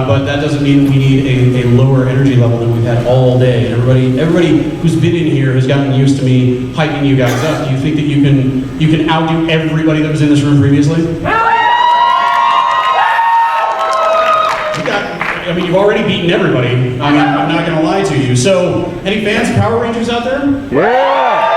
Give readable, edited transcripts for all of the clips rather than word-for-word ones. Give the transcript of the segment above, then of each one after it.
but that doesn't mean we need a lower energy level than we've had all day. Everybody who's been in here has gotten used to me hyping you guys up. Do you think that you can outdo everybody that was in this room previously? I mean, you've already beaten everybody. I mean, I'm not going to lie to you. So, any fans of PowerRangers out there? Yeah!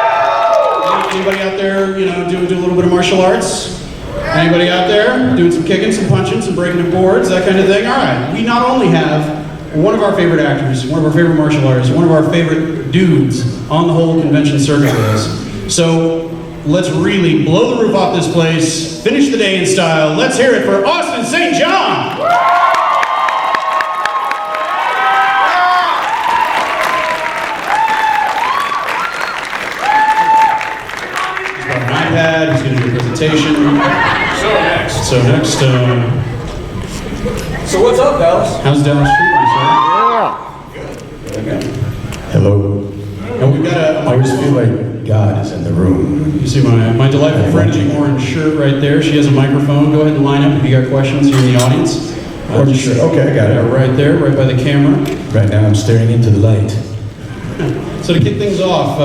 Anybody out there, you know, do a little bit of martial arts? Anybody out there doing some kicking, some punching, some breaking of boards, that kind of thing? All right. We not only have one of our favorite actors, one of our favorite martial artists, one of our favorite dudes on the whole convention circuit with us. So, let's really blow the roof off this place, finish the day in style. Let's hear it for Austin St. John! He's going to do a presentation. So next. So what's up, Dallas? How's Dallas treating you, sir? Yeah. Okay. Hello. And we've got I always feel like God is in the room. You see my delightful friend in the orange shirt right there. She has a microphone. Go ahead and line up if you got questions here in the audience. Orange shirt. Okay, I got it. Right there, right by the camera. Right now I'm staring into the light. So to kick things off,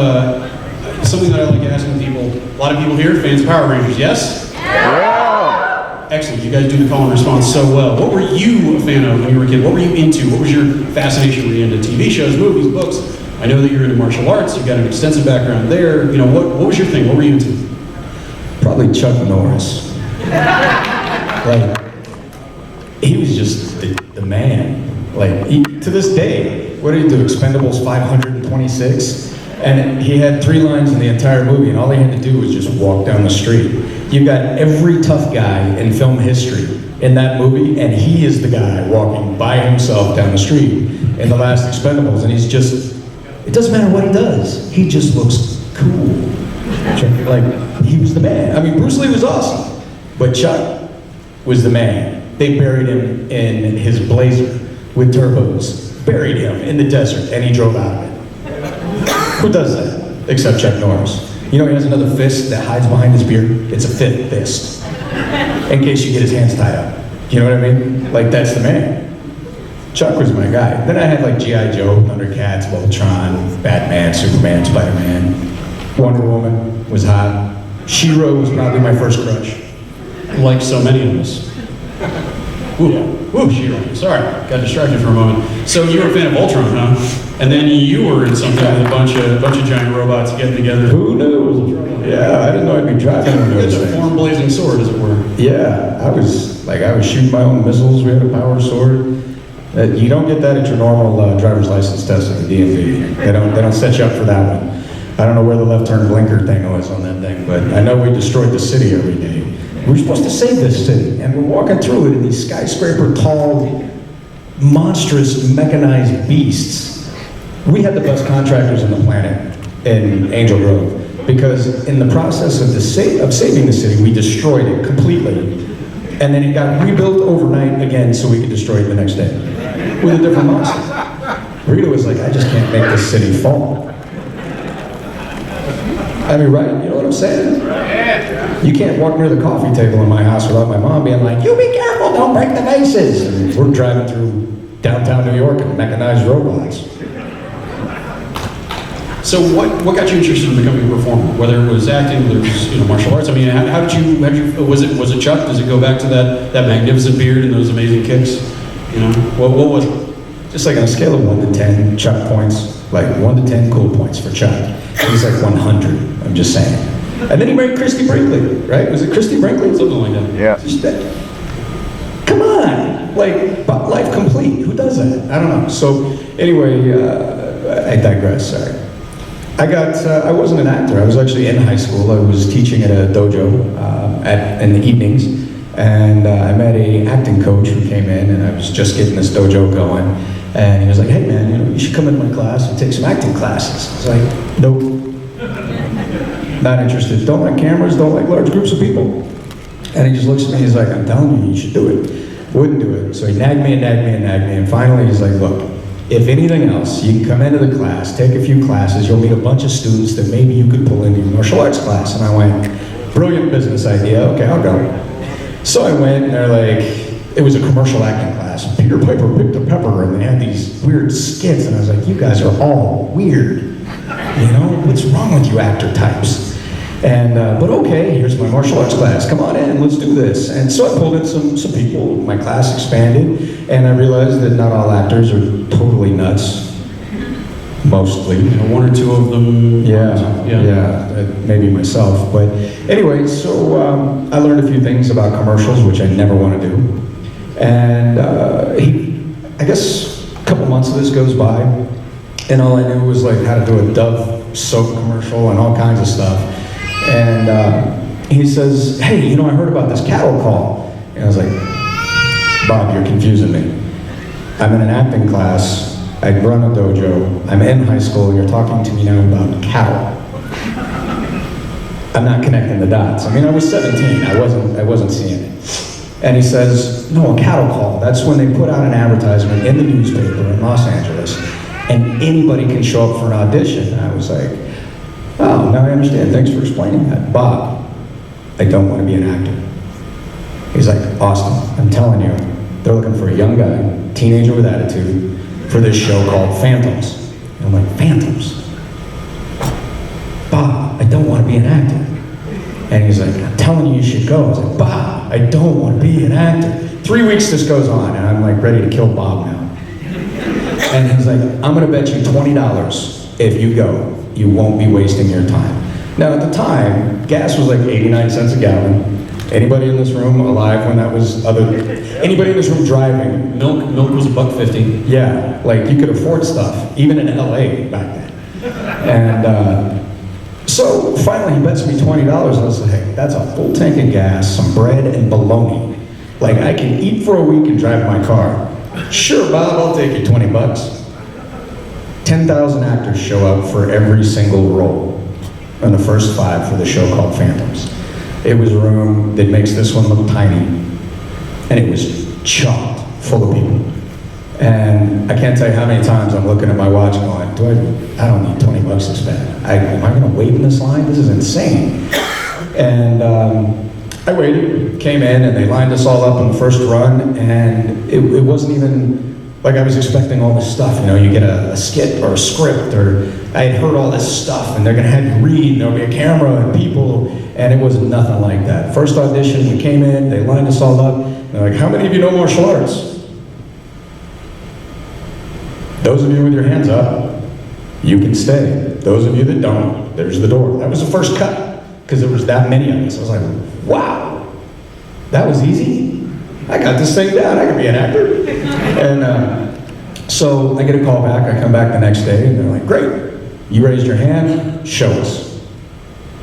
something that I like asking people, a lot of people here, fans of PowerRangers, yes? Yeah! Excellent, you guys do the call and response so well. What were you a fan of when you were a kid? What were you into? What was your fascination? Were you into TV shows, movies, books? I know that you're into martial arts, you've got an extensive background there. You know, what was your thing? What were you into? Probably Chuck Norris. Like, he was just the man. Like, to this day, what did he do? Expendables 526? And he had 3 lines in the entire movie, and all he had to do was just walk down the street. You've got every tough guy in film history in that movie, and he is the guy walking by himself down the street in the last Expendables, and he's just, it doesn't matter what he does, he just looks cool. Like, he was the man. I mean, Bruce Lee was awesome, but Chuck was the man. They buried him in his Blazer with turbos, buried him in the desert, and he drove out of it. Who does that? Except Chuck Norris. You know he has another fist that hides behind his beard? It's a 5th fist. In case you get his hands tied up. You know what I mean? Like, that's the man. Chuck was my guy. Then I had like G.I. Joe, Thundercats, Voltron, Batman, Superman, Spider-Man. Wonder Woman was hot. She-Ra was probably my first crush. Like so many of us. Ooh, She-Ra. Sorry, got distracted for a moment. So you were a fan of Voltron, huh? And then you were in something with a bunch of giant robots getting together. Who knew? Yeah, I didn't know I'd be driving one of those things. It's a form-blazing sword, as it were. Yeah, I was shooting my own missiles. We had a power sword. You don't get that at your normal driver's license test at the DMV. They don't set you up for that one. I don't know where the left turn blinker thing was on that thing, but I know we destroyed the city every day. We're supposed to save this city, and we're walking through it in these skyscraper-tall, monstrous, mechanized beasts. We had the best contractors on the planet in Angel Grove, because in the process of saving the city, we destroyed it completely, and then it got rebuilt overnight again so we could destroy it the next day with a different monster. Rita was like, I just can't make this city fall. I mean, right? You know what I'm saying? You can't walk near the coffee table in my house without my mom being like, you be careful, don't break the vases. And we're driving through downtown New York in mechanized robots. So what got you interested in becoming a performer? Whether it was acting, whether it was martial arts. I mean, how did you was it Chuck? Does it go back to that magnificent beard and those amazing kicks? You know, what was it? Just like on a scale of 1 to 10, Chuck points, like 1 to 10 cool points for Chuck. He's like 100, I'm just saying. And then he married Christy Brinkley, right? Was it Christy Brinkley? Something like that. Yeah. Come on, like life complete. Who does that? I don't know. So anyway, I digress. Sorry. I wasn't an actor. I was actually in high school. I was teaching at a dojo in the evenings, and I met a acting coach who came in, and I was just getting this dojo going. And he was like, hey man, you should come into my class and take some acting classes. I was like, nope. Not interested. Don't like cameras, don't like large groups of people. And he just looks at me, he's like, I'm telling you should do it. Wouldn't do it. So he nagged me, and finally he's like, look, if anything else, you can come into the class, take a few classes, you'll meet a bunch of students that maybe you could pull into your martial arts class. And I went, brilliant business idea, okay, I'll go. So I went, and they're like, it was a commercial acting class. class. Peter Piper picked a pepper, and they had these weird skits, and I was like, you guys are all weird. You know, what's wrong with you actor types? And, but okay, here's my martial arts class. Come on in, let's do this. And so I pulled in some people. My class expanded, and I realized that not all actors are totally nuts. Mostly. You know, one or two of them. Yeah, maybe myself. But anyway, so I learned a few things about commercials, which I never want to do. And I guess a couple months of this goes by, and all I knew was like how to do a Dove soap commercial and all kinds of stuff. And he says, hey, you know, I heard about this cattle call. And I was like, Bob, you're confusing me. I'm in an acting class. I run a dojo, I'm in high school, and you're talking to me now about cattle. I'm not connecting the dots. I mean, I was 17, I wasn't seeing it. And he says, no, a cattle call. That's when they put out an advertisement in the newspaper in Los Angeles, and anybody can show up for an audition. And I was like, oh, now I understand, thanks for explaining that. Bob, I don't want to be an actor. He's like, Austin, I'm telling you, they're looking for a young guy, teenager with attitude, for this show called Phantoms. And I'm like, Phantoms? Bob, I don't want to be an actor. And he's like, I'm telling you, you should go. I was like, Bob, I don't want to be an actor. 3 weeks this goes on, and I'm like ready to kill Bob now. And he's like, I'm gonna bet you $20 if you go, you won't be wasting your time. Now at the time, gas was like 89 cents a gallon. Anybody in this room alive when that was anybody in this room driving? Milk was $1.50. Yeah, like you could afford stuff, even in LA back then. And so finally he bets me $20. I was like, that's a full tank of gas, some bread, and bologna. Like I can eat for a week and drive my car. Sure, Bob, I'll take you 20 bucks. 10,000 actors show up for every single role in the first 5 for the show called Phantoms. It was a room that makes this one look tiny, and it was chocked full of people. And I can't tell you how many times I'm looking at my watch going, I don't need 20 bucks to spend. Am I gonna wait in this line? This is insane. And I waited, came in, and they lined us all up in the first run, and it wasn't even like I was expecting all this stuff. You know, you get a skit or a script, or I had heard all this stuff, and they're gonna have you read, and there'll be a camera and people, and it was nothing like that. First audition, we came in, they lined us all up, and they're like, how many of you know martial arts? Those of you with your hands up, you can stay. Those of you that don't, there's the door. That was the first cut, because there was that many of us. I was like, wow, that was easy? I got this thing down, I could be an actor. And so I get a call back, I come back the next day, and they're like, great, you raised your hand, show us.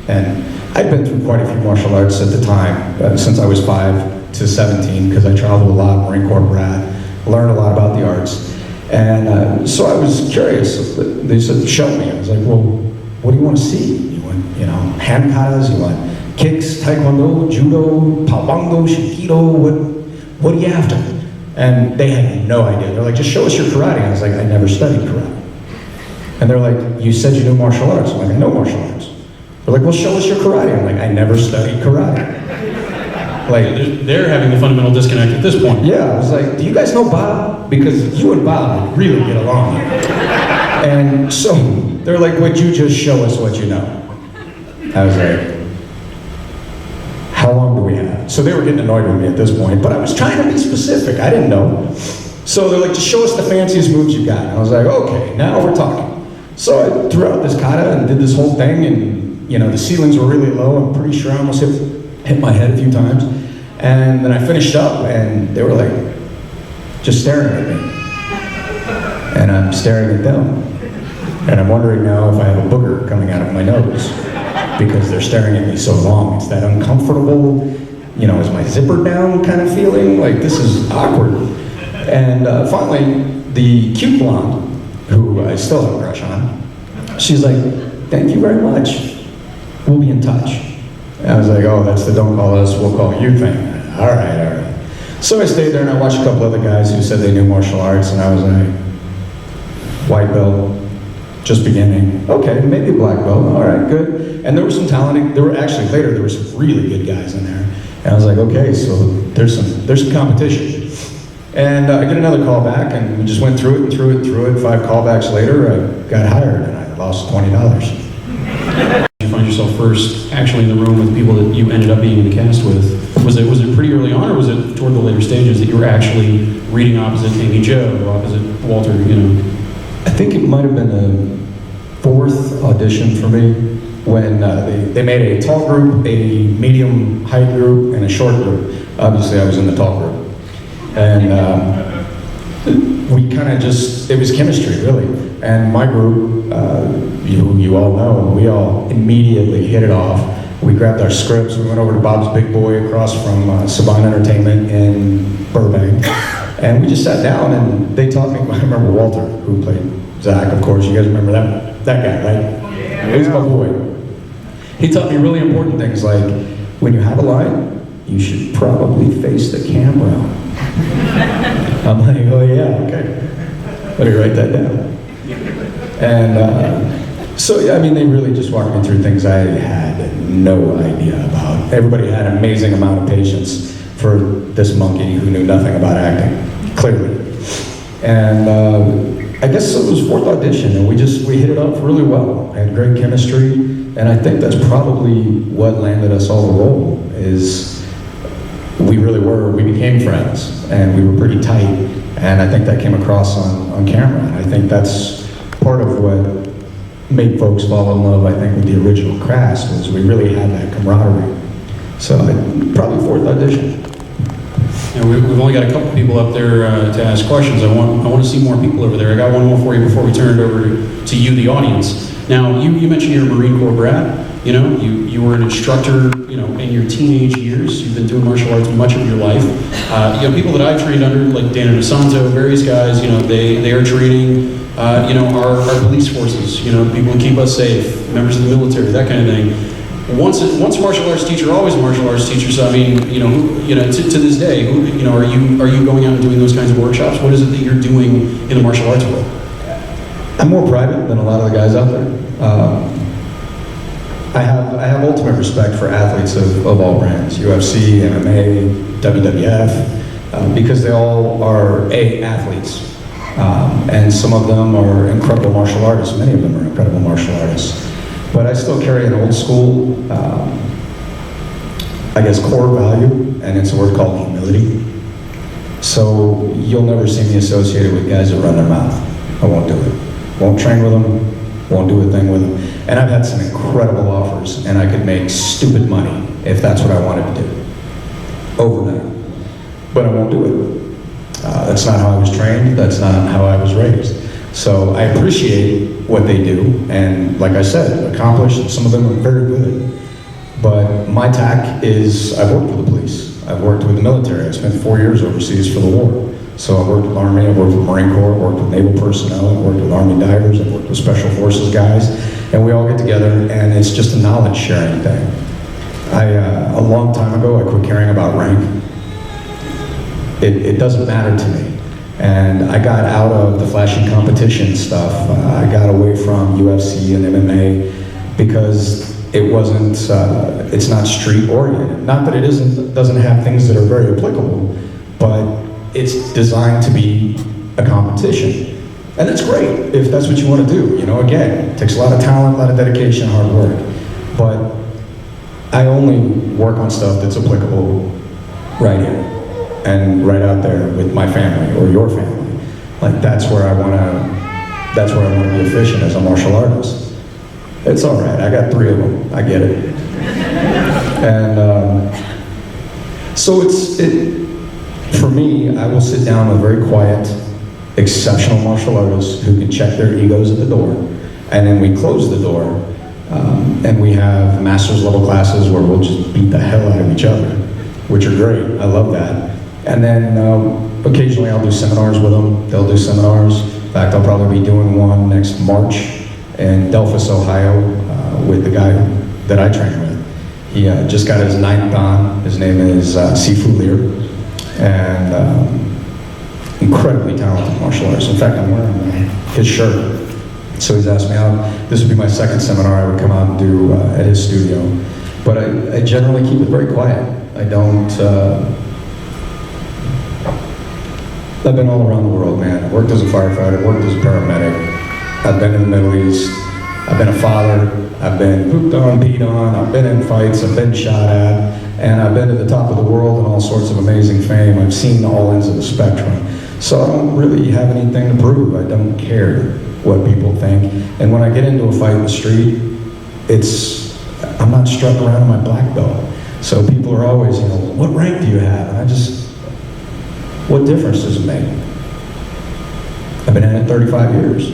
And I'd been through quite a few martial arts at the time, since I was 5 to 17, because I traveled a lot, Marine Corps brat, learned a lot about the arts. And so I was curious. They said, show me. I was like, well, what do you want to see? You want, you know, hand katas, you want kicks, taekwondo, judo, palbando, shikido, what are you after? And they had no idea. They're like, just show us your karate. I was like, I never studied karate. And they're like, you said you knew martial arts. I'm like, I know martial arts. They're like, well, show us your karate. I'm like, I never studied karate. Like, they're having the fundamental disconnect at this point. Yeah, I was like, do you guys know Bob? Because you and Bob would really get along. And so they're like, would you just show us what you know? I was like, how long do we have? So they were getting annoyed with me at this point, but I was trying to be specific. I didn't know. So they're like, just show us the fanciest moves you got. And I was like, okay, now we're talking. So I threw out this kata and did this whole thing, and you know, the ceilings were really low. I'm pretty sure I almost hit my head a few times. And then I finished up, and they were like, just staring at me. And I'm staring at them. And I'm wondering now if I have a booger coming out of my nose, because they're staring at me so long. It's that uncomfortable, you know, is my zipper down kind of feeling, like this is awkward. And finally, the cute blonde, who I still have a crush on, she's like, thank you very much. We'll be in touch. And I was like, oh, that's the don't call us, we'll call you thing. All right. So I stayed there and I watched a couple other guys who said they knew martial arts, and I was like, white belt, just beginning. Okay, maybe black belt, all right, good. And there was some talented, there were some really good guys in there. And I was like, okay, so there's some competition. And I get another call back, and we just went through it and through it and through it. 5 callbacks later, I got hired, and I lost $20. You find yourself first actually in the room with the people that you ended up being in the cast with. Was it pretty early on, or was it toward the later stages that you were actually reading opposite Amy Jo, or opposite Walter, you know? I think it might have been a 4th audition for me when they made a tall group, a medium height group, and a short group. Obviously, I was in the tall group. And we kind of just, it was chemistry, really. And my group, you all know, we all immediately hit it off. We grabbed our scripts, we went over to Bob's Big Boy across from Saban Entertainment in Burbank. And we just sat down and they taught me, I remember Walter, who played Zach, of course. You guys remember that guy, right? Yeah. He's my boy. He taught me really important things like, when you have a line, you should probably face the camera. I'm like, oh yeah, okay. Let me write that down. And so, yeah, I mean, they really just walked me through things I had no idea about. Everybody had an amazing amount of patience for this monkey who knew nothing about acting, clearly. And I guess it was 4th audition, and we hit it off really well. Had great chemistry, and I think that's probably what landed us all the role, is we became friends, and we were pretty tight, and I think that came across on camera. And I think that's part of what made folks fall in love, I think, with the original cast, was we really had that camaraderie. So probably 4th audition. Yeah, we've only got a couple people up there to ask questions. I want to see more people over there. I got one more for you before we turn it over to you, the audience. Now, you mentioned you're a Marine Corps brat. You know, you were an instructor, you know, in your teenage years. You've been doing martial arts much of your life. You know, people that I've trained under, like Dan DeSanto, various guys, you know, they are training, you know, our police forces, you know, people who keep us safe, members of the military, that kind of thing. Once a martial arts teacher, always a martial arts teacher. So I mean, you know, to this day, you know, are you going out and doing those kinds of workshops? What is it that you're doing in the martial arts world? I'm more private than a lot of the guys out there. I have ultimate respect for athletes of all brands, UFC, MMA, WWF, because they all are athletes. And some of them are incredible martial artists. Many of them are incredible martial artists. But I still carry an old school, I guess, core value, and it's a word called humility. So you'll never see me associated with guys that run their mouth. I won't do it. Won't train with them, won't do a thing with them. And I've had some incredible offers, and I could make stupid money if that's what I wanted to do, overnight. But I won't do it. That's not how I was trained, that's not how I was raised. So I appreciate what they do, and like I said, accomplished, some of them are very good. But my tack is, I've worked with the police, I've worked with the military, I spent 4 years overseas for the war. So I've worked with Army, I've worked with Marine Corps, I've worked with Naval personnel, I've worked with Army divers, I've worked with Special Forces guys, and we all get together, and it's just a knowledge sharing thing. A long time ago, I quit caring about rank. It doesn't matter to me. And I got out of the flashy competition stuff. I got away from UFC and MMA because it wasn't, it's not street oriented. Not that it doesn't have things that are very applicable, but it's designed to be a competition. And that's great if that's what you want to do. You know, again, it takes a lot of talent, a lot of dedication, hard work. But I only work on stuff that's applicable right here and right out there with my family or your family. Like that's where I want to be efficient as a martial artist. It's all right. I got 3 of them. I get it. And so for me, I will sit down with very quiet, exceptional martial artists who can check their egos at the door, and then we close the door, and we have master's level classes where we'll just beat the hell out of each other, which are great. I love that. And then occasionally I'll do seminars with them. They'll do seminars. In fact, I'll probably be doing one next March in Delphus, Ohio, with the guy that I train with. He just got his 9th dan. His name is Sifu Lear, and incredibly talented martial artist. In fact, I'm wearing his shirt. So he's asked me out. This would be my 2nd seminar I would come out and do at his studio. But I generally keep it very quiet. I don't I've been all around the world, man. I worked as a firefighter, worked as a paramedic. I've been in the Middle East. I've been a father. I've been pooped on, peed on. I've been in fights. I've been shot at. And I've been to the top of the world and all sorts of amazing fame. I've seen all ends of the spectrum. So I don't really have anything to prove. I don't care what people think. And when I get into a fight in the street, I'm not strutting around in my black belt. So people are always, what rank do you have? And what difference does it make? I've been in it 35 years.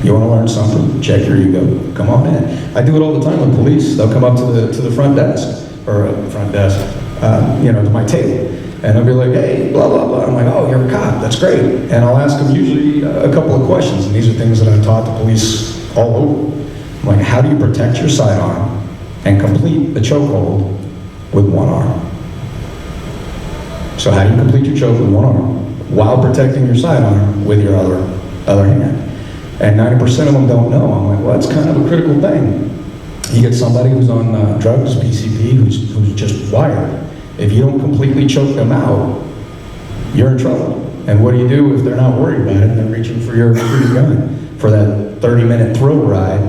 You want to learn something? Check your ego. Come on in. I do it all the time with police. They'll come up to the front desk, to my table. And they'll be like, hey, blah, blah, blah. I'm like, oh, you're a cop. That's great. And I'll ask them usually a couple of questions. And these are things that I've taught the police all over. I'm like, how do you protect your sidearm and complete the chokehold with one arm? So how do you complete your choke with one arm while protecting your sidearm with your other hand? And 90% of them don't know. I'm like, well, that's kind of a critical thing. You get somebody who's on drugs, PCP, who's just wired. If you don't completely choke them out, you're in trouble. And what do you do if they're not worried about it and they're reaching for your gun for that 30-minute thrill ride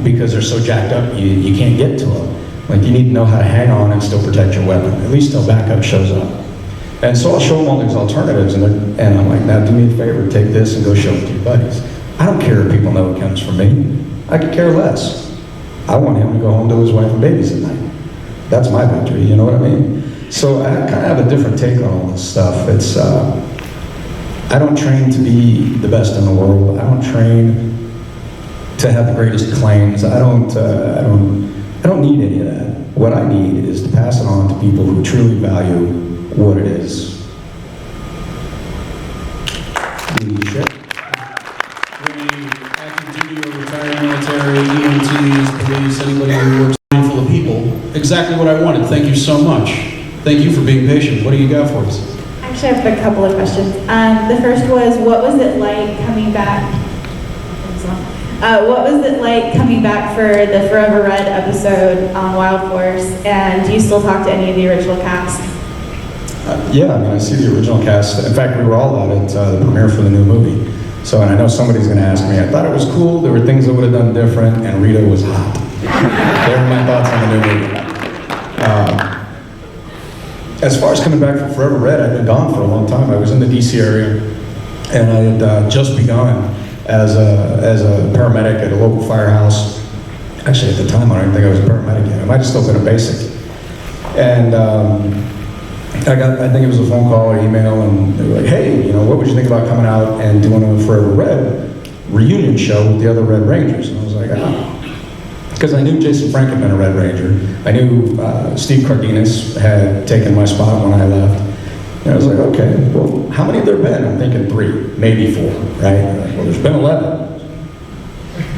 because they're so jacked up you can't get to them. Like, you need to know how to hang on and still protect your weapon, at least till backup shows up. And so I'll show them all these alternatives, and I'm like, now do me a favor, take this and go show it to your buddies. I don't care if people know it comes from me. I could care less. I want him to go home to his wife and babies at night. That's my victory, you know what I mean? So I kind of have a different take on all this stuff. I don't train to be the best in the world. I don't train to have the greatest claims. I don't need any of that. What I need is to pass it on to people who truly value what it is. Leadership. Active duty or retired military, EMTs, police, anybody who works full of people. Exactly what I wanted. Thank you so much. Thank you for being patient. What do you got for us? Actually, I have a couple of questions. The first was, what was it like coming back? What was it like coming back for the Forever Red episode on Wild Force? And do you still talk to any of the original cast? Yeah, I mean, I see the original cast. In fact, we were all out at the premiere for the new movie. So, and I know somebody's going to ask me, I thought it was cool, there were things I would have done different, and Rita was hot. There are my thoughts on the new movie. As far as coming back from Forever Red, I've been gone for a long time. I was in the DC area, and I had just begun as a paramedic at a local firehouse. Actually, at the time, I don't even think I was a paramedic yet. I might have still been a basic. And I think it was a phone call or email, and they were like, hey, what would you think about coming out and doing a Forever Red reunion show with the other Red Rangers? And I was like, because I knew Jason Frank had been a Red Ranger. I knew Steve Cardenas had taken my spot when I left. And I was like, okay, well, how many have there been? I'm thinking 3, maybe 4, right? Like, well, there's been 11.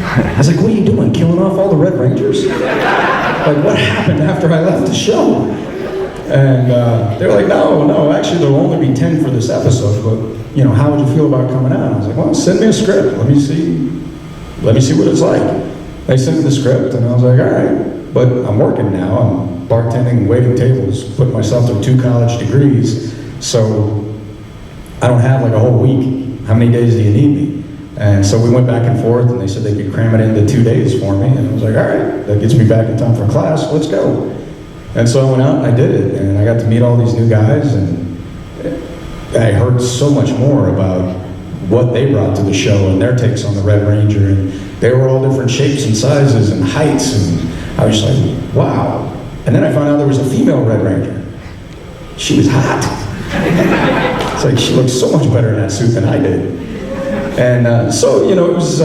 I was like, what are you doing, killing off all the Red Rangers? Like, what happened after I left the show? And they were like, no, actually there'll only be 10 for this episode, but, how would you feel about coming out? I was like, well, send me a script, let me see what it's like. They sent me the script, and I was like, all right, but I'm working now, I'm bartending and waiting tables, putting myself through 2 college degrees, so I don't have like a whole week. How many days do you need me? And so we went back and forth, and they said they could cram it into 2 days for me, and I was like, all right, that gets me back in time for class, let's go. And so I went out and I did it, and I got to meet all these new guys, and I heard so much more about what they brought to the show and their takes on the Red Ranger, and they were all different shapes and sizes and heights, and I was just like, wow. And then I found out there was a female Red Ranger. She was hot. It's like, she looked so much better in that suit than I did. And so, it was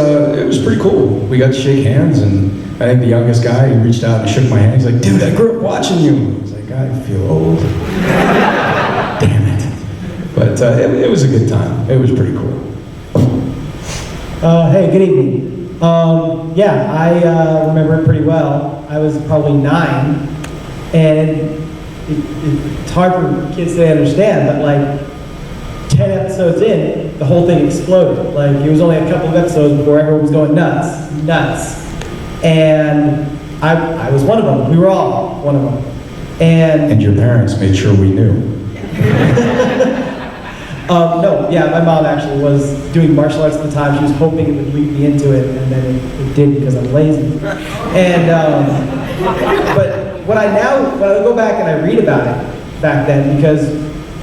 pretty cool. We got to shake hands, and I think the youngest guy, he reached out and shook my hand. He's like, dude, I grew up watching you. I was like, I feel old. Damn it. But it was a good time. It was pretty cool. Hey, good evening. I remember it pretty well. I was probably 9, and it's hard for kids to understand, but like 10 episodes in, the whole thing exploded. Like, it was only a couple of episodes before everyone was going nuts. And I was one of them. We were all one of them. And your parents made sure we knew. No, yeah, my mom actually was doing martial arts at the time. She was hoping it would lead me into it, and then it did because I'm lazy. And, but when I go back and I read about it back then, because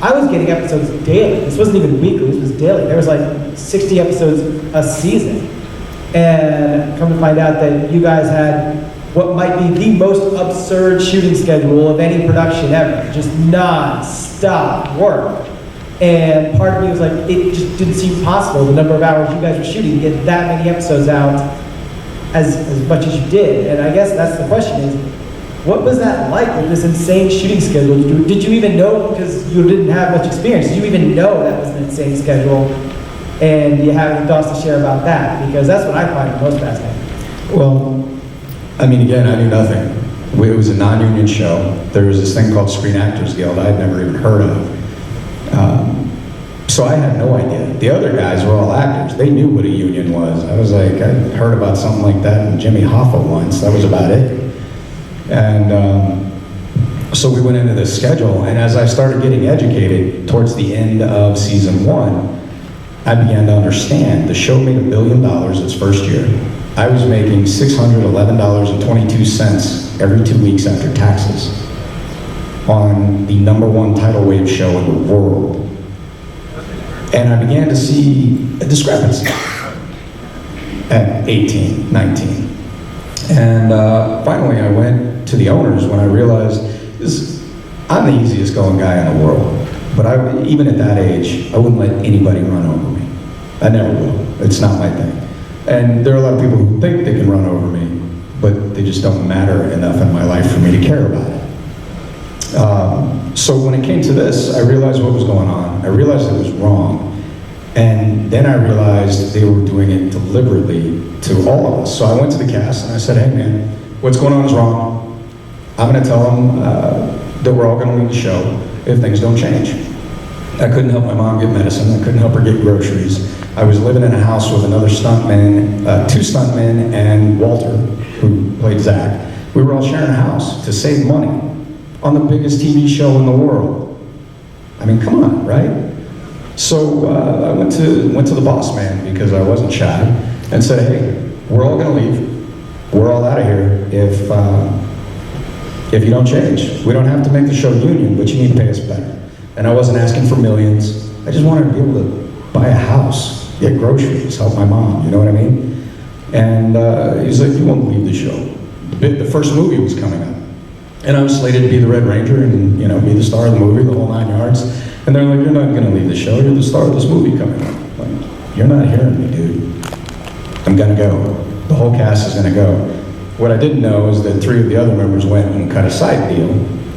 I was getting episodes daily. This wasn't even weekly, this was daily. There was like 60 episodes a season. And come to find out that you guys had what might be the most absurd shooting schedule of any production ever. Just non-stop work. And part of me was like, it just didn't seem possible, the number of hours you guys were shooting, to get that many episodes out as much as you did. And I guess that's the question is, what was that like with this insane shooting schedule? Did you even know, because you didn't have much experience, did you even know that was an insane schedule? And do you have any thoughts to share about that? Because that's what I find most fascinating. Well, I mean, again, I knew nothing. It was a non-union show. There was this thing called Screen Actors Guild I had never even heard of. So I had no idea. The other guys were all actors. They knew what a union was. I was like, I heard about something like that in Jimmy Hoffa once. That was about it. And so we went into this schedule, and as I started getting educated towards the end of season 1, I began to understand the show made $1 billion its first year. I was making $611.22 every 2 weeks after taxes on the #1 tidal wave show in the world. And I began to see a discrepancy at 18, 19. And finally I went to the owners when I realized I'm the easiest going guy in the world. But even at that age, I wouldn't let anybody run over me. I never will. It's not my thing. And there are a lot of people who think they can run over me, but they just don't matter enough in my life for me to care about it. So when it came to this, I realized what was going on. I realized it was wrong. And then I realized they were doing it deliberately to all of us. So I went to the cast and I said, hey man, what's going on is wrong. I'm gonna tell them that we're all gonna leave the show if things don't change. I couldn't help my mom get medicine. I couldn't help her get groceries. I was living in a house with another stuntman, 2 stuntmen, and Walter, who played Zach. We were all sharing a house to save money on the biggest TV show in the world. I mean, come on, right? So I went to the boss man, because I wasn't shy, and said, hey, we're all gonna leave. We're all out of here if you don't change. We don't have to make the show union, but you need to pay us better. And I wasn't asking for millions. I just wanted to be able to buy a house, get groceries, help my mom, you know what I mean? And he's like, you won't believe the show. The first movie was coming up. And I was slated to be the RedRanger and, be the star of the movie, the whole 9 yards. And they're like, you're not gonna leave the show, you're the star of this movie coming up. I'm like, you're not hearing me, dude. I'm gonna go. The whole cast is gonna go. What I didn't know is that 3 of the other members went and cut a side deal,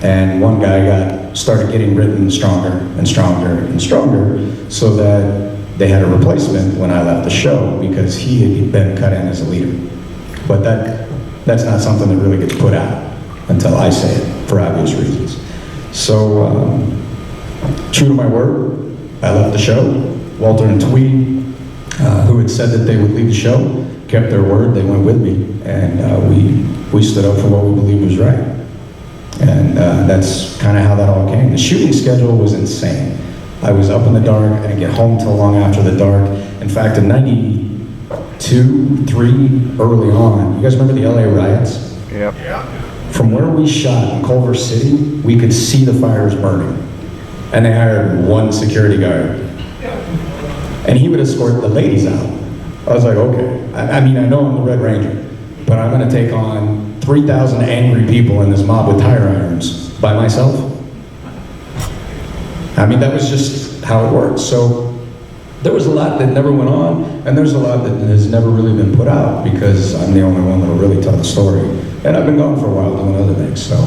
and one guy started getting written stronger and stronger and stronger, so that they had a replacement when I left the show, because he had been cut in as a leader. But that's not something that really gets put out until I say it, for obvious reasons. So, true to my word, I left the show. Walter and Tweed, who had said that they would leave the show, kept their word. They went with me, and we stood up for what we believed was right. And that's kind of how that all came. The shooting schedule was insane. I was up in the dark. I didn't get home till long after the dark. In fact, in '92, '93, early on, you guys remember the LA riots? Yep. From where we shot in Culver City, we could see the fires burning. And they hired 1 security guard. And he would escort the ladies out. I was like, okay. I mean, I know I'm the RedRanger, but I'm gonna take on 3,000 angry people in this mob with tire irons by myself? I mean, that was just how it worked. So there was a lot that never went on, and there's a lot that has never really been put out, because I'm the only one that'll really tell the story. And I've been gone for a while doing other things, so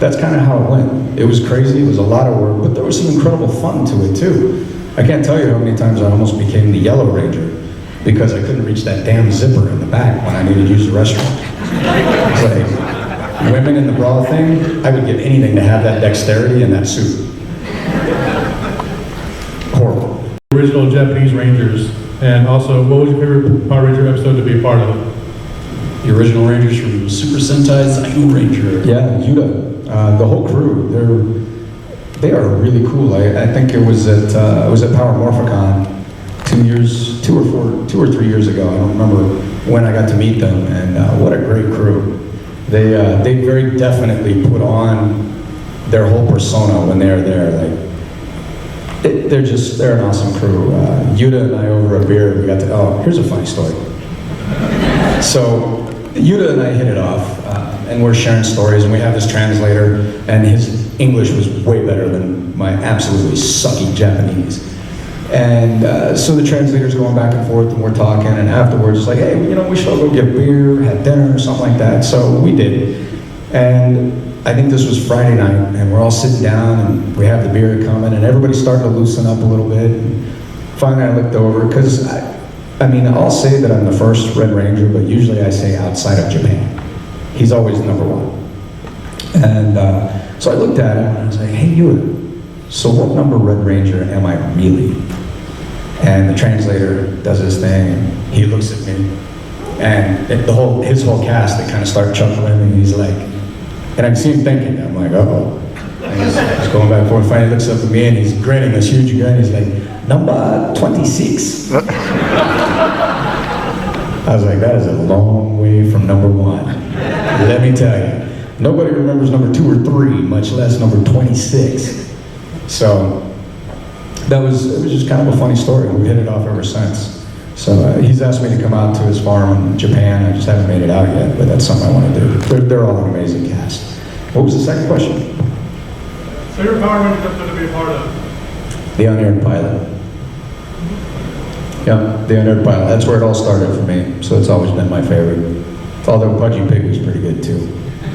that's kind of how it went. It was crazy, it was a lot of work, but there was some incredible fun to it too. I can't tell you how many times I almost became the Yellow Ranger, because I couldn't reach that damn zipper in the back when I needed to use the restroom. It's like, women in the bra thing, I would give anything to have that dexterity and that suit. Horrible. Original Japanese Rangers, and also, what was your favorite Power Ranger episode to be a part of? The original Rangers from Super Sentai Zaiu Ranger. Yeah, Yuta, the whole crew, They are really cool. I think it was at Power Morphicon 2 or 3 years ago. I don't remember when I got to meet them, and what a great crew. They very definitely put on their whole persona when they're there. Like, they're an awesome crew. Yuta and I over a beer, we got to, here's a funny story. So, Yuta and I hit it off, and we're sharing stories, and we have this translator, and his English was way better than my absolutely sucky Japanese. And so the translator's going back and forth, and we're talking, and afterwards it's like, hey, we should all go get beer, have dinner, or something like that. So we did. And I think this was Friday night, and we're all sitting down, and we have the beer coming, and everybody's starting to loosen up a little bit. And finally I looked over, because I'll say that I'm the first RedRanger, but usually I say outside of Japan. He's always number one. And so I looked at him, and I was like, hey, Yuta, so what number RedRanger am I really? And the translator does his thing, and he looks at me, and his whole cast, they kind of start chuckling, and he's like, and I can see him thinking, I'm like, uh-oh. And he's going back and forth, finally looks up at me, and he's grinning, this huge grin, he's like, number 26. I was like, that is a long way from number 1. Let me tell you, nobody remembers number 2 or 3, much less number 26. So, it was just kind of a funny story, and we hit it off ever since. So he's asked me to come out to his farm in Japan. I just haven't made it out yet, but that's something I want to do. They're all an amazing cast. What was the second question? Favorite Power Ranger episode to be a part of? The unaired pilot. Yeah, the unaired pilot. That's where it all started for me, so it's always been my favorite. Although Pudgy Pig was pretty good too.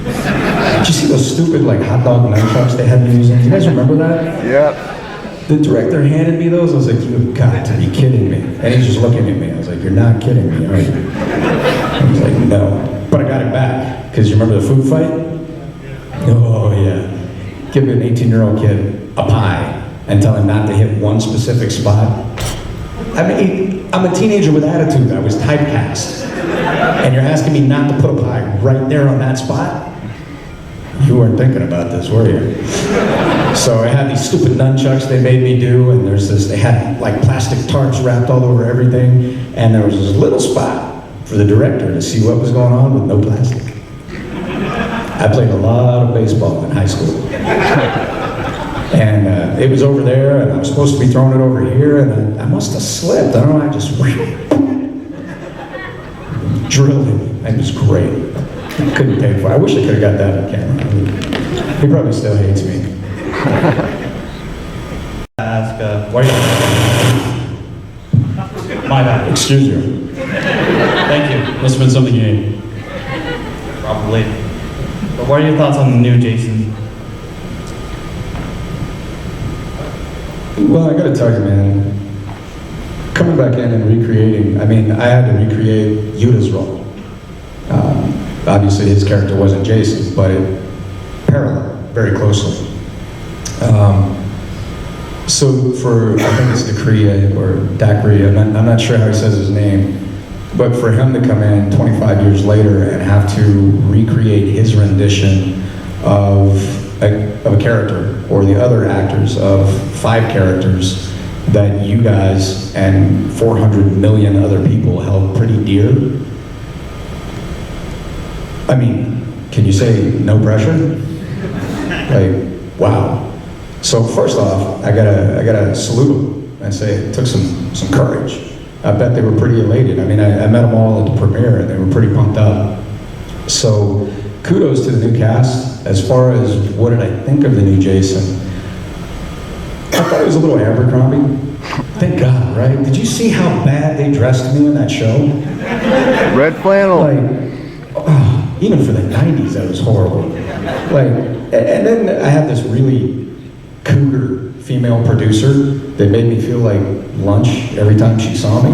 Did you see those stupid hot dog nunchucks they had me using? Do you guys remember that? Yeah. The director handed me those. I was like, you've got to be kidding me. And he's just looking at me. I was like, you're not kidding me, are you? He was like, no. But I got it back. Because you remember the food fight? Oh, yeah. Give an 18-year-old kid a pie and tell him not to hit one specific spot. I'm a teenager with attitude. I was typecast. And you're asking me not to put a pie right there on that spot? You weren't thinking about this, were you? So I had these stupid nunchucks they made me do, and they had plastic tarps wrapped all over everything, and there was this little spot for the director to see what was going on with no plastic. I played a lot of baseball in high school. And it was over there, and I was supposed to be throwing it over here, and I must have slipped. I don't know, I just drilled him. It was great. Couldn't pay for it. I wish I could have got that on camera. He probably still hates me. Ask, why are you... My bad. Excuse you. Thank you. Must have been something you ate. Probably. But what are your thoughts on the new Jason? Well, I gotta tell you, man, coming back in and recreating, I had to recreate Yuta's role. Obviously, his character wasn't Jason, but it paralleled very closely. So for, I think it's Dacria or Dacria, I'm not sure how he says his name, but for him to come in 25 years later and have to recreate his rendition of a character, or the other actors of 5 characters that you guys and 400 million other people held pretty dear. Can you say no pressure? Wow. So first off, I gotta salute them and say it took some courage. I bet they were pretty elated. I met them all at the premiere and they were pretty pumped up. So kudos to the new cast. As far as what did I think of the new Jason, I thought it was a little Abercrombie. Thank God, right? Did you see how bad they dressed me in that show? Red flannel. Even for the 90s, that was horrible. And then I had this really cougar female producer that made me feel like lunch every time she saw me.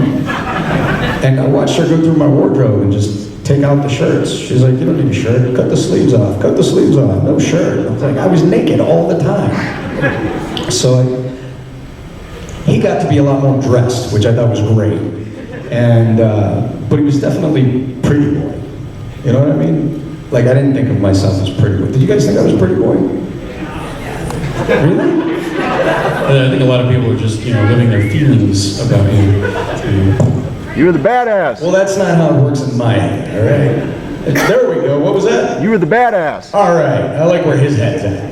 And I watched her go through my wardrobe and just take out the shirts. She's like, you don't need a shirt, cut the sleeves off, no shirt. I was naked all the time. So he got to be a lot more dressed, which I thought was great. And, but he was definitely pretty boy. You know what I mean? I didn't think of myself as pretty boy. Did you guys think I was pretty boy? Really? I think a lot of people are just, living their feelings about you. You were the badass. Well, that's not how it works in my head, all right? There we go. What was that? You were the badass. All right. I like where his head's at.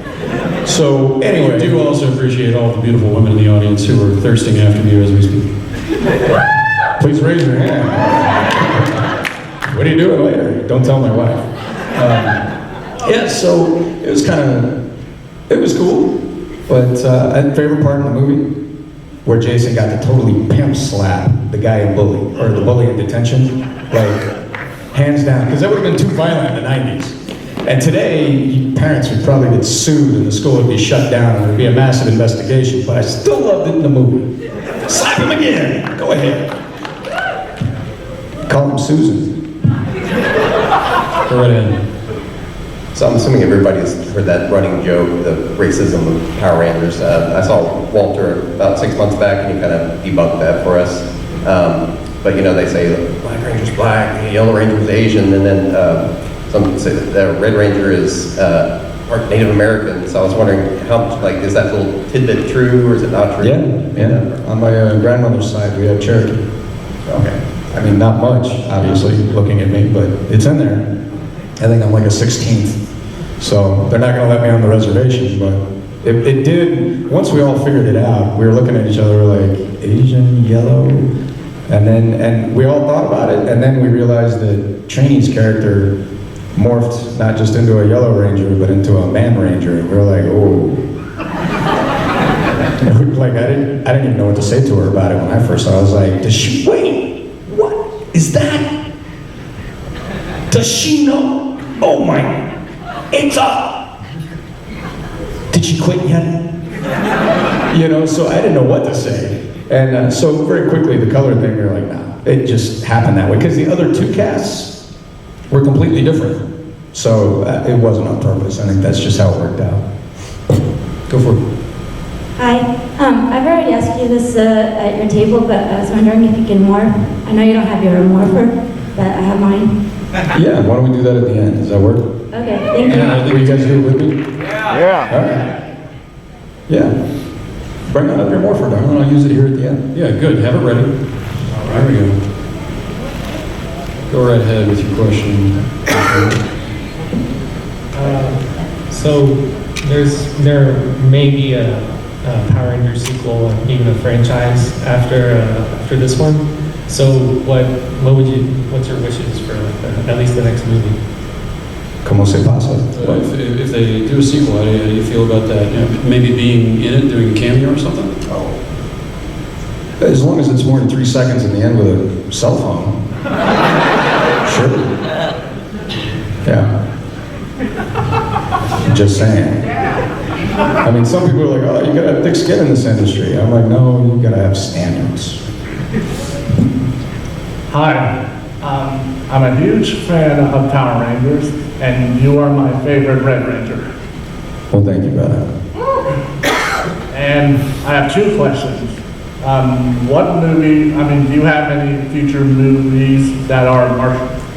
So, anyway. I do also appreciate all the beautiful women in the audience who are thirsting after you as we speak. Please raise your hand. What are you doing later? Don't tell my wife. Yeah, so it was it was cool. But a favorite part in the movie, where Jason got to totally pimp slap the guy in bully, or the bully in detention, like, hands down, because that would have been too violent in the 90s. And today, parents would probably get sued and the school would be shut down and there'd be a massive investigation, but I still loved it in the movie. Slap him again! Go ahead. Call him Susan. Go right ahead. So I'm assuming everybody's heard that running joke, the racism of Power Rangers. I saw Walter about 6 months back and he kind of debunked that for us. But they say Black Ranger's black, Yellow Ranger's Asian, and then some say that Red Ranger is part Native American. So I was wondering, how much, is that little tidbit true or is it not true? Yeah. On my grandmother's side, we have Cherokee. Okay. I mean, not much, obviously, looking at me, but it's in there. I think I'm like a 16th. So they're not going to let me on the reservation, but it did. Once we all figured it out, we were looking at each other like, Asian, yellow, and we all thought about it, and then we realized that Trainee's character morphed not just into a Yellow Ranger, but into a Man Ranger, and we were like, oh. Like, I didn't even know what to say to her about it when I first saw it. I was like, wait, what is that? Does she know? Oh my, it's up. Did she quit yet? So I didn't know what to say. And so very quickly, the color thing, we were like, nah, it just happened that way. Because the other two casts were completely different. So it wasn't on purpose. I think that's just how it worked out. Go for it. Hi. I've already asked you this at your table, but I was wondering if you can morph. I know you don't have your morpher, but I have mine. Yeah, why don't we do that at the end? Does that work? Okay, thank you. Will you guys do it with me? Yeah. All right. Yeah. Bring on up your morpher, darling. I'll use it here at the end. Yeah, good. Have it ready. There we go. Go right ahead with your question. So there may be a Power Rangers sequel, and even a franchise after this one. So what's your wishes for at least the next movie? Como se pasa? If they do a sequel, how do you feel about that? Maybe being in it, doing a cameo or something? As long as it's more than 3 seconds in the end with a cell phone. Sure. Yeah. Just saying. I mean, some people are like, oh, you gotta have thick skin in this industry. I'm like, no, you gotta have standards. Hi, I'm a huge fan of Power Rangers, and you are my favorite Red Ranger. Well, thank you, brother. And I have 2 questions. What movie, do you have any future movies that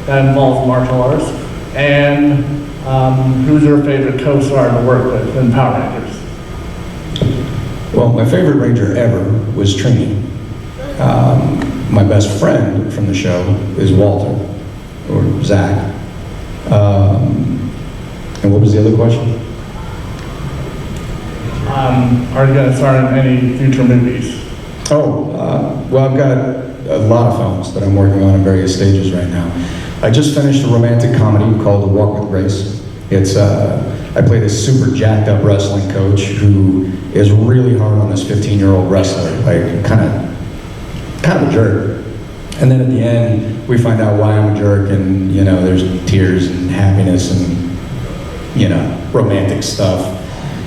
involve martial arts? And who's your favorite co-star to work with in Power Rangers? Well, my favorite Ranger ever was Trini. My best friend from the show is Walter, or Zach. And what was the other question? Are you going to star in any future movies? Well, I've got a lot of films that I'm working on in various stages right now. I just finished a romantic comedy called A Walk with Grace. It's I play this super jacked up wrestling coach who is really hard on this 15-year-old wrestler, like kind of a jerk. And then at the end, we find out why I'm a jerk, and there's tears and happiness and romantic stuff.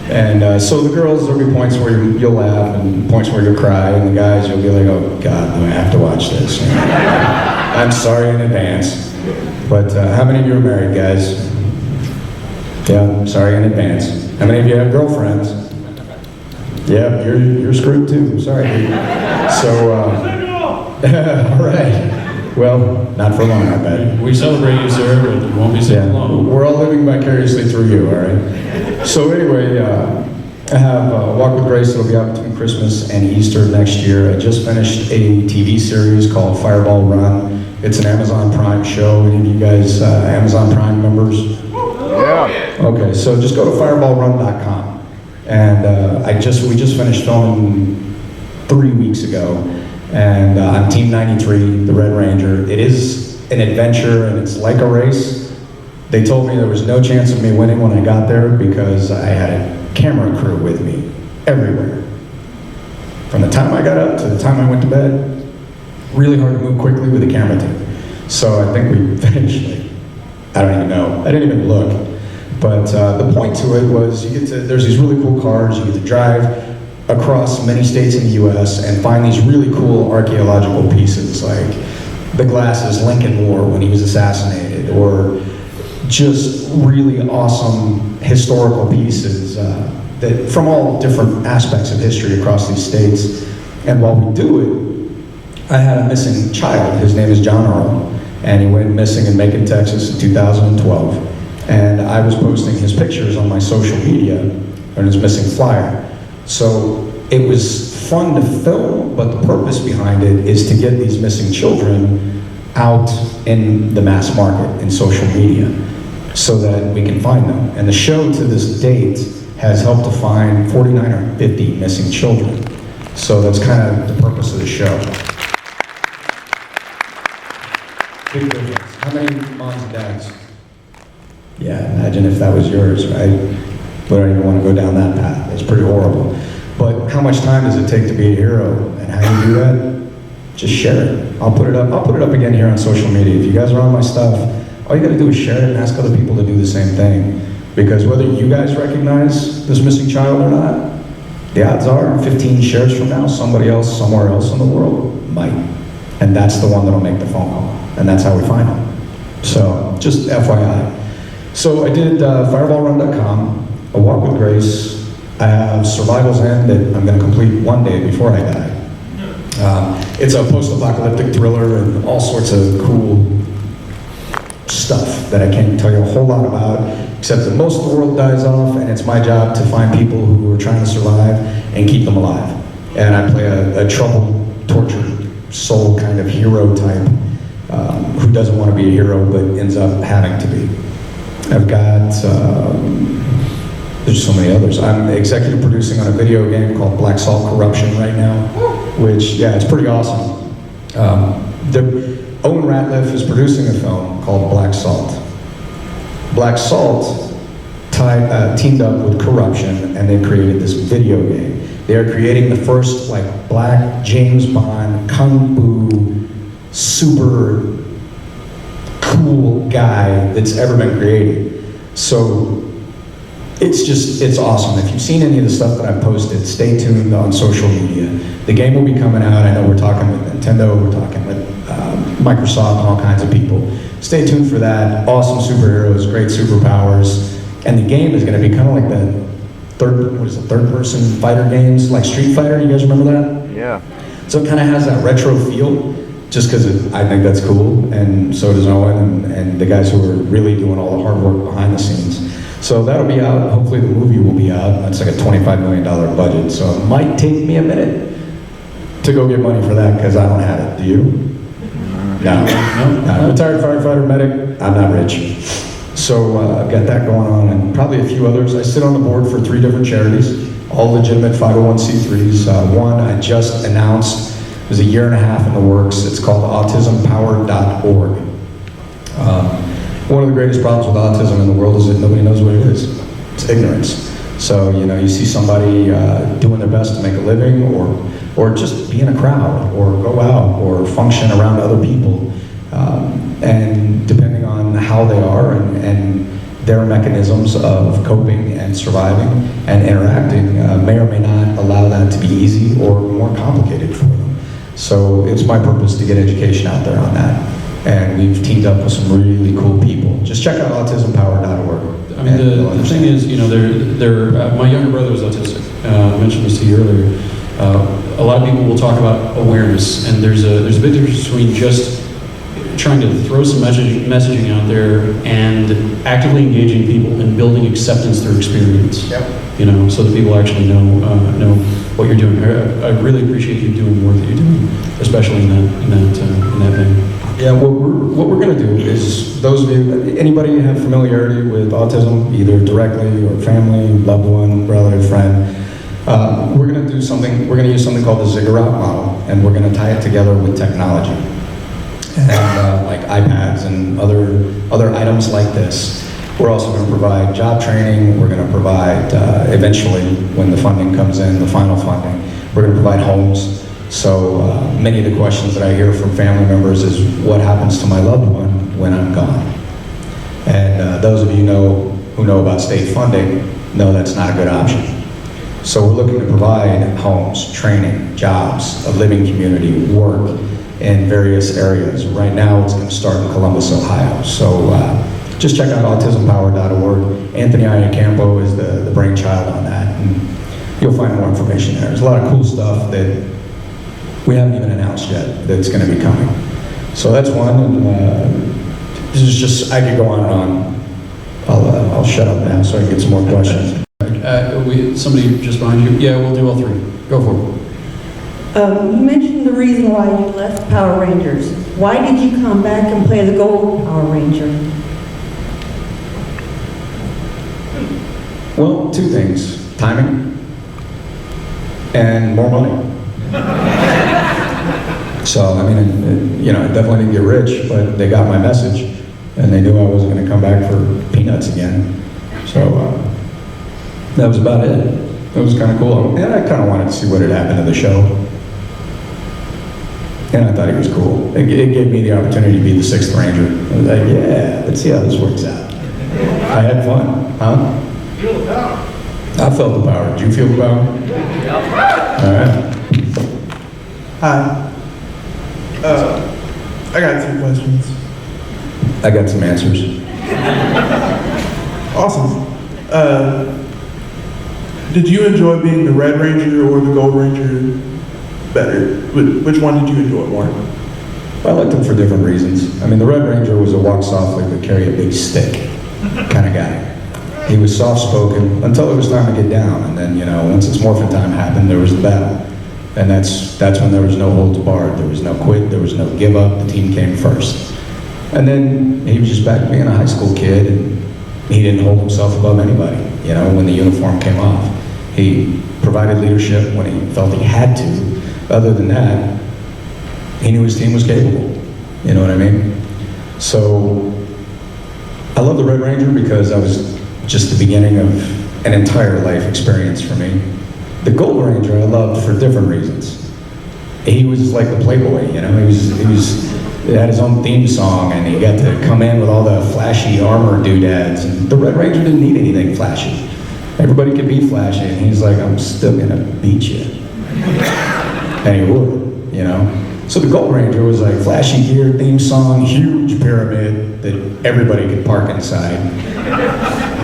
And so the girls, there'll be points where you'll laugh and points where you'll cry, and the guys, you'll be like, oh God, do I have to watch this? I'm sorry in advance. But how many of you are married, guys? Yeah, I'm sorry in advance. How many of you have girlfriends? Yeah, you're screwed too. Sorry, dude. So, all right. Well, not for long, I bet. We celebrate you, sir, but it won't be so long. We're all living vicariously through you, all right? So anyway, I have Walk with Grace that'll be out between Christmas and Easter next year. I just finished a TV series called Fireball Run. It's an Amazon Prime show. Any of you guys Amazon Prime members? Yeah. Okay, so just go to fireballrun.com. And we just finished filming 3 weeks ago. And I'm Team 93, the Red Ranger. It is an adventure and it's like a race. They told me there was no chance of me winning when I got there because I had a camera crew with me everywhere. From the time I got up to the time I went to bed, really hard to move quickly with a camera team. So I think we finished, I don't even know, I didn't even look. But the point to it was there's these really cool cars, you get to drive across many states in the US and find these really cool archaeological pieces, like the glasses Lincoln wore when he was assassinated, or just really awesome historical pieces that from all different aspects of history across these states. And while we do it, I had a missing child. His name is John Earl, and he went missing in Macon, Texas in 2012. And I was posting his pictures on my social media and his missing flyer. So it was fun to film, but the purpose behind it is to get these missing children out in the mass market, in social media, so that we can find them. And the show to this date has helped to find 49 or 50 missing children. So that's kind of the purpose of the show. Big difference. How many moms and dads? Yeah, imagine if that was yours, right? We don't even want to go down that path. It's pretty horrible. But how much time does it take to be a hero? And how do you do that? Just share it. I'll put it up again here on social media. If you guys are on my stuff, all you gotta do is share it and ask other people to do the same thing. Because whether you guys recognize this missing child or not, the odds are 15 shares from now, somebody else somewhere else in the world might. And that's the one that'll make the phone call. And that's how we find them. So, just FYI. So I did fireballrun.com, A Walk with Grace. I have Survival's End that I'm gonna complete one day before I die. It's a post-apocalyptic thriller and all sorts of cool stuff that I can't tell you a whole lot about, except that most of the world dies off, and it's my job to find people who are trying to survive and keep them alive. And I play a troubled, tortured soul kind of hero type who doesn't want to be a hero but ends up having to be. I've got, there's so many others. I'm executive producing on a video game called Black Salt Corruption right now, which, yeah, it's pretty awesome. Owen Ratliff is producing a film called Black Salt. Black Salt teamed up with Corruption, and they created this video game. They are creating the first black James Bond kung fu super cool guy that's ever been created. So it's awesome. If you've seen any of the stuff that I've posted, stay tuned on social media. The game will be coming out. I know we're talking with Nintendo, we're talking with Microsoft, and all kinds of people. Stay tuned for that. Awesome superheroes, great superpowers. And the game is going to be kind of like the third-person fighter games, like Street Fighter. You guys remember that? Yeah. So it kind of has that retro feel, just because I think that's cool, and so does Owen and the guys who are really doing all the hard work behind the scenes. So that'll be out. Hopefully the movie will be out. That's like a $25 million budget, so it might take me a minute to go get money for that because I don't have it. Do you? No. I'm a retired firefighter medic. I'm not rich. So I've got that going on, and probably a few others. I sit on the board for 3 different charities, all legitimate 501c3s. One I just announced, it was a year and a half in the works. It's called autismpower.org. One of the greatest problems with autism in the world is that nobody knows what it is. It's ignorance. So, you see somebody doing their best to make a living, or just be in a crowd, or go out, or function around other people. And depending on how they are and their mechanisms of coping and surviving and interacting may or may not allow that to be easy or more complicated for them. So it's my purpose to get education out there on that. And we've teamed up with some really cool people. Just check out autismpower.org. I mean, the thing is, my younger brother was autistic. I mentioned this to you earlier. A lot of people will talk about awareness, and there's a big difference between just trying to throw some messaging out there and actively engaging people and building acceptance through experience. Yep. you know, so that people actually know what you're doing. I really appreciate you doing the work that you're doing, especially in that thing. Yeah, what we're going to do is, those of you, anybody who have familiarity with autism, either directly or family, loved one, relative, friend, we're going to do something, we're going to use something called the ziggurat model, and we're going to tie it together with technology. And like iPads and other items like this. We're also going to provide job training. We're going to provide, eventually, when the funding comes in, the final funding, we're going to provide homes. So many of the questions that I hear from family members is, what happens to my loved one when I'm gone? And those of you who know about state funding know that's not a good option. So we're looking to provide homes, training, jobs, a living community, work in various areas. Right now, it's going to start in Columbus, Ohio. So just check out autismpower.org. Anthony Iacampo is the brainchild on that, and you'll find more information there. There's a lot of cool stuff that we haven't even announced yet that's going to be coming. So that's one, and this is just, I could go on and on. I'll shut up now so I can get some more questions. Somebody just behind you. Yeah, we'll do all three. Go for it. You mentioned the reason why you left Power Rangers. Why did you come back and play the Gold Power Ranger? Well, two things. Timing and more money. So, I mean, you know, I definitely didn't get rich, but they got my message, and they knew I wasn't going to come back for peanuts again. So, that was about it. It was kind of cool. And I kind of wanted to see what had happened to the show. And I thought he was cool. It gave me the opportunity to be the 6th Ranger. I was like, yeah, let's see how this works out. I had fun, huh? Feel the power. I felt the power. Did you feel the power? All right. Hi. I got 2 questions. I got some answers. Awesome. Did you enjoy being the Red Ranger or the Gold Ranger better? Which one did you enjoy more? I liked him for different reasons. I mean, the Red Ranger was a walk softly but carry a big stick kind of guy. He was soft-spoken until it was time to get down, and then, you know, once its morphin' time happened, there was the battle. And that's when there was no holds barred. There was no quit, there was no give up, the team came first. And then he was just back to being a high school kid, and he didn't hold himself above anybody, you know, when the uniform came off. He provided leadership when he felt he had to. Other than that, he knew his team was capable, you know what I mean? So, I love the Red Ranger because I was just the beginning of an entire life experience for me. The Gold Ranger I loved for different reasons. He was like the playboy, you know, he had his own theme song, and he got to come in with all the flashy armor doodads, and the Red Ranger didn't need anything flashy. Everybody could be flashy, and he's like, I'm still gonna beat you. And he would, you know. So the Gold Ranger was like flashy gear, theme song, huge pyramid that everybody could park inside,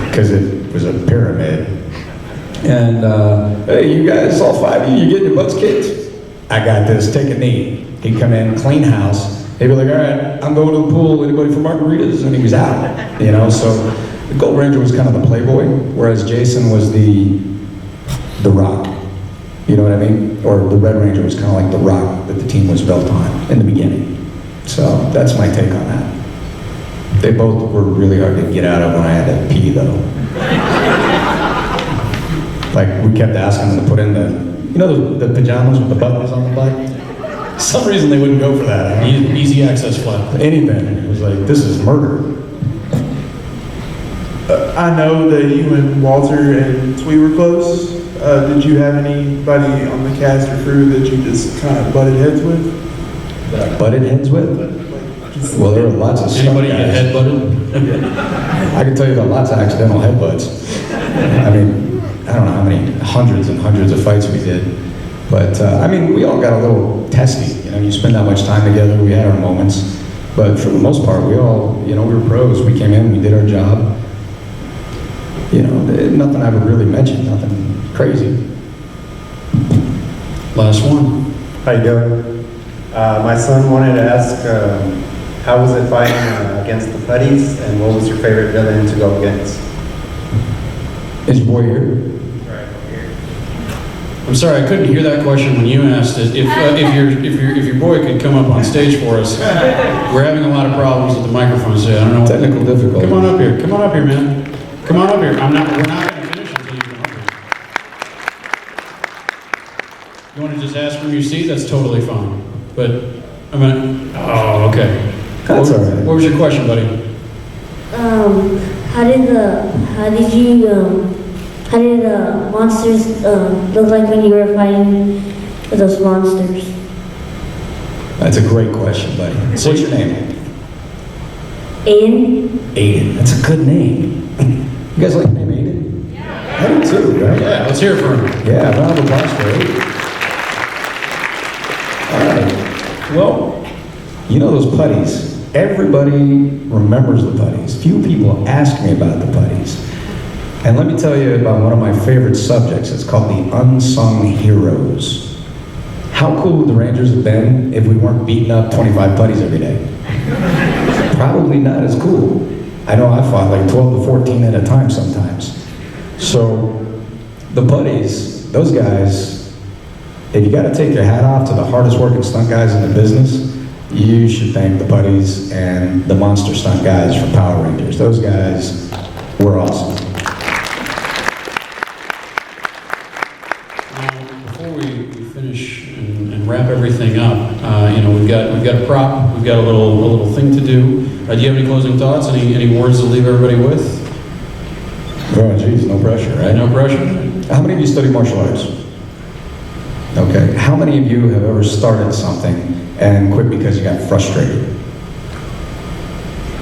because it was a pyramid. And, hey, you guys, all 5 of you getting your butts kicked? I got this, take a knee. He'd come in, clean house. He'd be like, all right, I'm going to the pool, anybody for margaritas? And he was out, you know, so the Gold Ranger was kind of the playboy, whereas Jason was the rock, you know what I mean? Or the Red Ranger was kind of like the rock that the team was built on in the beginning. So that's my take on that. They both were really hard to get out of when I had to pee, though. Like, we kept asking them to put in the pajamas with the buttons on the butt. For some reason they wouldn't go for that. Easy access flap. Anything. It was like, this is murder. I know that you and Walter and Twee were close. Did you have anybody on the cast or crew that you just kind of butted heads with? That I butted heads with? Well, there were lots of stuff. Anybody get head butted? I can tell you about lots of accidental headbutts. I mean, I don't know how many hundreds and hundreds of fights we did. But, I mean, we all got a little testy. You know, you spend that much time together, we had our moments. But for the most part, we all, you know, we were pros. We came in, we did our job. You know, nothing I would really mention, nothing crazy. Last one. How you doing? My son wanted to ask, how was it fighting against the putties, and what was your favorite villain to go against? Is your boy here? I'm sorry, I couldn't hear that question when you asked it. If your boy could come up on stage for us, we're having a lot of problems with the microphones today. I don't know. Technical difficulty. Come on up here. Come on up here, man. Come on up here. We're not going to finish until you come up here. You want to just ask from your seat? That's totally fine. But I'm gonna. Oh, okay. That's all right. What was your question, buddy? How did the monsters look like when you were fighting with those monsters? That's a great question, buddy. So what's your name? Aiden? Aiden. That's a good name. You guys like the name Aiden? Yeah. I do too, right? Yeah, let's hear it for him. Yeah, round of applause for Aiden. All right. Well, you know those putties. Everybody remembers the putties. Few people ask me about the putties. And let me tell you about one of my favorite subjects. It's called the unsung heroes. How cool would the Rangers have been if we weren't beating up 25 putties every day? Probably not as cool. I know I fought like 12 to 14 at a time sometimes. So the putties, those guys, if you got to take your hat off to the hardest working stunt guys in the business, you should thank the putties and the monster stunt guys from Power Rangers. Those guys were awesome. Before we finish and wrap everything up, we've got a prop, we've got a little thing to do. Do you have any closing thoughts? Any words to leave everybody with? Oh, geez, no pressure, right? No pressure. How many of you study martial arts? Okay. How many of you have ever started something and quit because you got frustrated?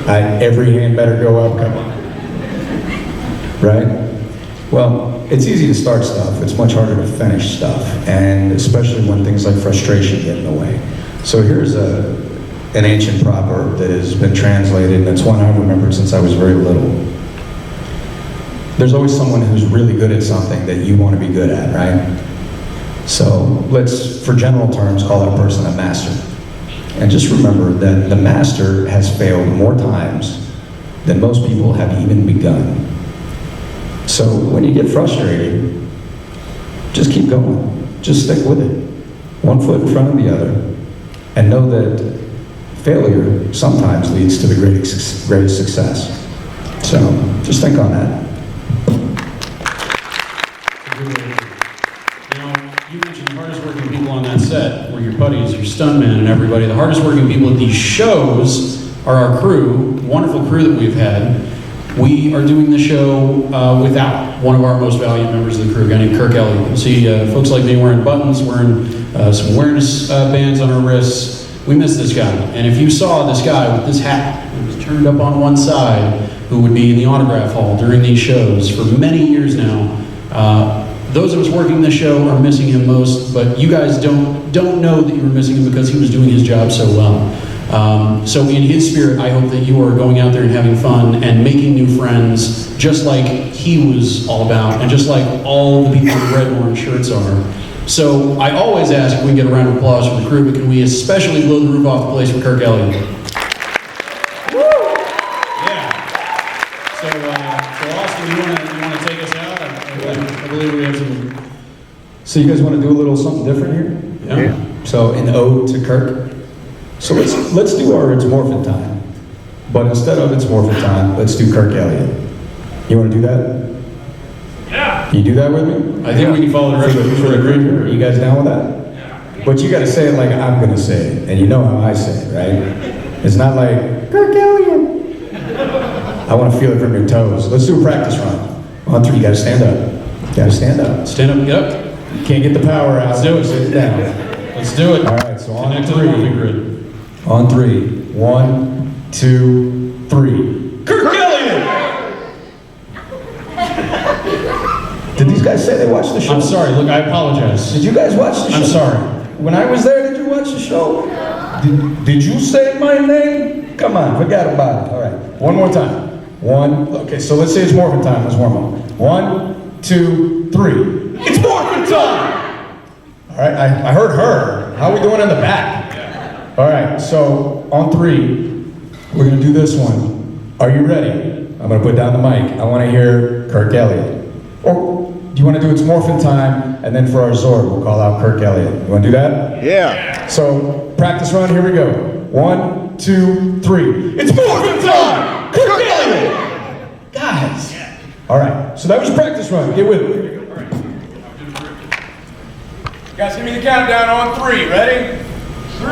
Every hand better go up. Come on. Right? Well, it's easy to start stuff. It's much harder to finish stuff, and especially when things like frustration get in the way. So here's an ancient proverb that has been translated, and it's one I've remembered since I was very little. There's always someone who's really good at something that you want to be good at, right? So let's, for general terms, call that person a master. And just remember that the master has failed more times than most people have even begun. So when you get frustrated, just keep going. Just stick with it. One foot in front of the other. And know that failure sometimes leads to the greatest success. So just think on that. You mentioned the hardest working people on that set were your buddies, your stuntmen, and everybody. The hardest working people at these shows are our crew, wonderful crew that we've had. We are doing the show without one of our most valued members of the crew, a guy named Kirk Elliott. You'll see folks like me wearing buttons, wearing some awareness bands on our wrists. We miss this guy. And if you saw this guy with this hat, it was turned up on one side, who would be in the autograph hall during these shows for many years now, those of us working this show are missing him most, but you guys don't know that you were missing him because he was doing his job so well. So in his spirit, I hope that you are going out there and having fun and making new friends, just like he was all about, and just like all the people in red and orange shirts are. So I always ask if we can get a round of applause for the crew, but can we especially blow the roof off the place for Kirk Elliott? Yeah. So Austin, you want to take us out? I believe we have some. So you guys want to do a little something different here? Yeah. So an ode to Kirk. So let's do our It's Morphin' Time. But instead of It's Morphin' Time, let's do Kirk Elliott. You want to do that? Yeah. You do that with me? I think we can follow the rest for the group. Are you guys down with that? Yeah. But you got to say it like I'm going to say it. And you know how I say it, right? It's not like, Kirk Elliott. I want to feel it from your toes. Let's do a practice run. On three, you got to stand up. You got to stand up. Stand up, get up. You can't get the power out. Let's do it. Sit down. Let's do it. All right, so on Connect to the moving three. grid. On three. 1, 2, 3. Kirk Elliott! Did these guys say they watched the show? I'm sorry, look, I apologize. Did you guys watch the show? I'm sorry. When I was there, did you watch the show? Did you say my name? Come on, forget about it. All right, one more time. Okay, so let's say it's Morphin' time. Let's warm up. 1, 2, 3. It's Morphin' time! All right, I heard her. How are we doing in the back? All right, so on 3, we're gonna do this one. Are you ready? I'm gonna put down the mic. I wanna hear Kirk Elliott. Or do you want to do its morphin time, and then for our Zord, we'll call out Kirk Elliott. You want to do that? Yeah. So, practice run, here we go. 1, 2, 3. It's morphin time! Kirk Elliott! Guys! All right, so that was your practice run. Get with it. Guys, give me the countdown on 3. Ready? 3,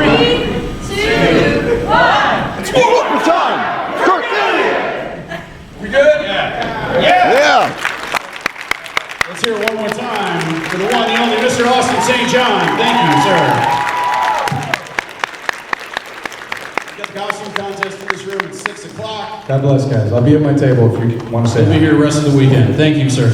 2, 1. It's morphin time! Kirk Elliott! We good? Yeah. Yeah. Let's hear it one more time for the one, the only Mr. Austin St. John. Thank you, sir. We got the costume contest in this room at 6 o'clock. God bless, guys. I'll be at my table if you want to say We'll be that. here the rest of the weekend. Thank you, sir.